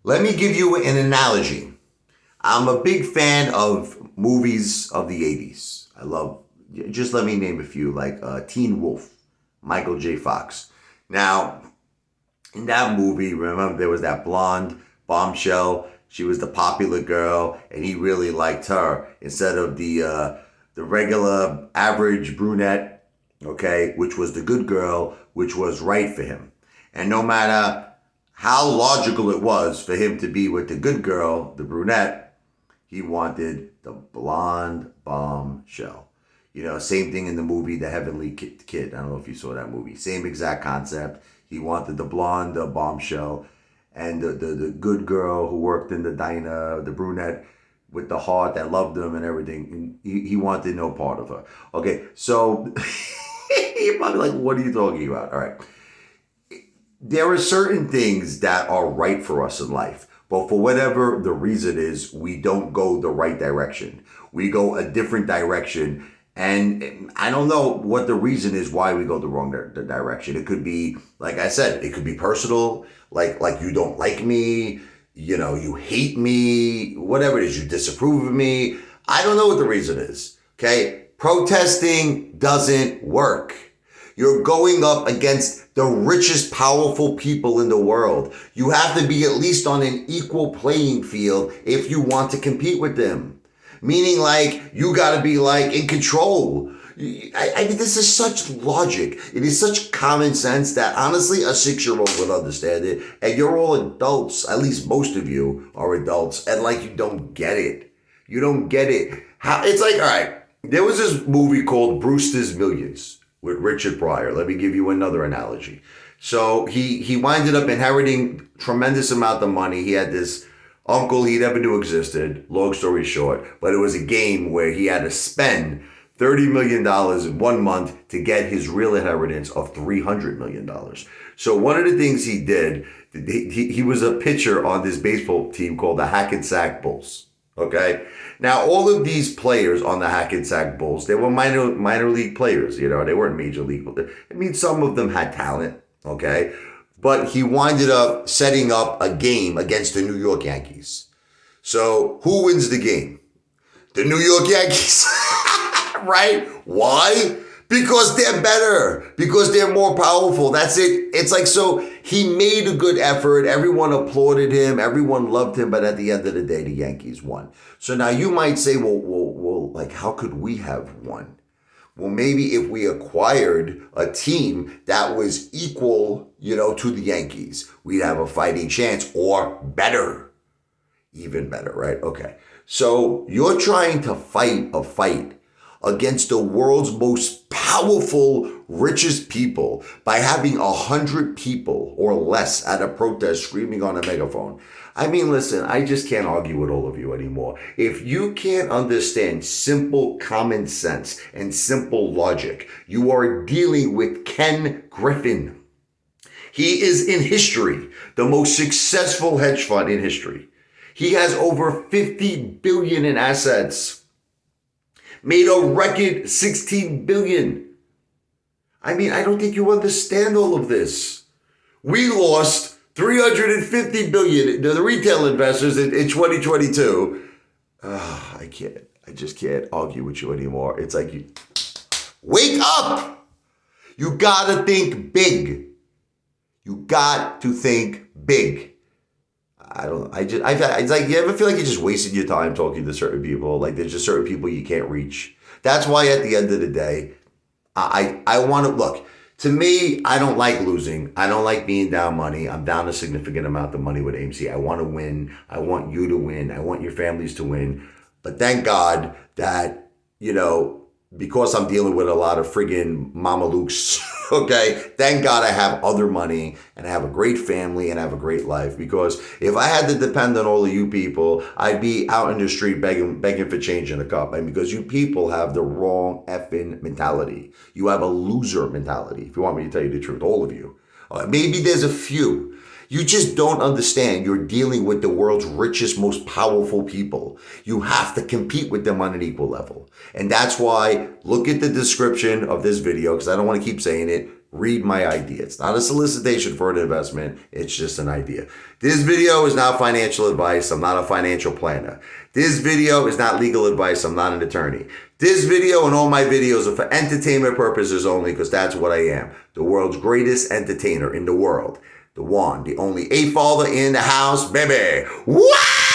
Let me give you an analogy. I'm a big fan of movies of the 80s. I love, just let me name a few, like Teen Wolf, Michael J. Fox. Now, in that movie, remember there was that blonde bombshell. She was the popular girl, and he really liked her instead of the regular average brunette, okay, which was the good girl, which was right for him. And no matter how logical it was for him to be with the good girl, the brunette, he wanted the blonde bombshell. You know, same thing in the movie The Heavenly Kid. I don't know if you saw that movie. Same exact concept. He wanted the blonde bombshell, and the good girl who worked in the diner, the brunette with the heart that loved him and everything. He wanted no part of her. Okay, so you're probably like, what are you talking about? All right. There are certain things that are right for us in life, but for whatever the reason is, we don't go the right direction. We go a different direction. And I don't know what the reason is why we go the wrong direction. It could be, like I said, it could be personal, like you don't like me, you know, you hate me, whatever it is, you disapprove of me. I don't know what the reason is, okay? Protesting doesn't work. You're going up against the richest, powerful people in the world. You have to be at least on an equal playing field if you want to compete with them. Meaning, like, you got to be, like, in control. I mean, this is such logic. It is such common sense that, honestly, a 6-year-old would understand it. And you're all adults. At least most of you are adults. And, like, you don't get it. You don't get it. It's like, all right, there was this movie called Brewster's Millions with Richard Pryor. Let me give you another analogy. So he winded up inheriting tremendous amount of money. He had this uncle he never knew existed, long story short, but it was a game where he had to spend $30 million in 1 month to get his real inheritance of $300 million. So one of the things he did, he was a pitcher on this baseball team called the Hackensack Bulls. Okay. Now, all of these players on the Hackensack Bulls, they were minor league players, you know, they weren't major league. I mean, some of them had talent. Okay. But he winded up setting up a game against the New York Yankees. So who wins the game? The New York Yankees, right? Why? Because they're better, because they're more powerful. That's it. It's like, so he made a good effort. Everyone applauded him. Everyone loved him. But at the end of the day, the Yankees won. So now you might say, well, like, how could we have won? Well, maybe if we acquired a team that was equal, you know, to the Yankees, we'd have a fighting chance, or better, even better, right? Okay. So you're trying to fight a fight against the world's most powerful, richest people by having 100 people or less at a protest screaming on a megaphone. I mean, listen, I just can't argue with all of you anymore. If you can't understand simple common sense and simple logic, you are dealing with Ken Griffin. He is in history the most successful hedge fund in history. He has over 50 billion in assets. Made a record 16 billion. I mean, I don't think you understand all of this. We lost 350 billion to the retail investors in 2022. I just can't argue with you anymore. It's like, wake up. You gotta think big. You got to think big. It's like, you ever feel like you're just wasting your time talking to certain people? Like, there's just certain people you can't reach. That's why at the end of the day, I want to, look, to me, I don't like losing. I don't like being down money. I'm down a significant amount of money with AMC. I want to win. I want you to win. I want your families to win. But thank God that, you know, because I'm dealing with a lot of friggin' mamalukes, okay? Thank God I have other money and I have a great family and I have a great life. Because if I had to depend on all of you people, I'd be out in the street begging for change in a cup. And because you people have the wrong effing mentality. You have a loser mentality, if you want me to tell you the truth, all of you. Maybe there's a few. You just don't understand. You're dealing with the world's richest, most powerful people. You have to compete with them on an equal level. And that's why, look at the description of this video, because I don't want to keep saying it. read my idea. It's not a solicitation for an investment. It's just an idea. This video is not financial advice. I'm not a financial planner. This video is not legal advice. I'm not an attorney. This video and all my videos are for entertainment purposes only, because that's what I am. The world's greatest entertainer in the world. The one, the only Apefather in the house, baby. What?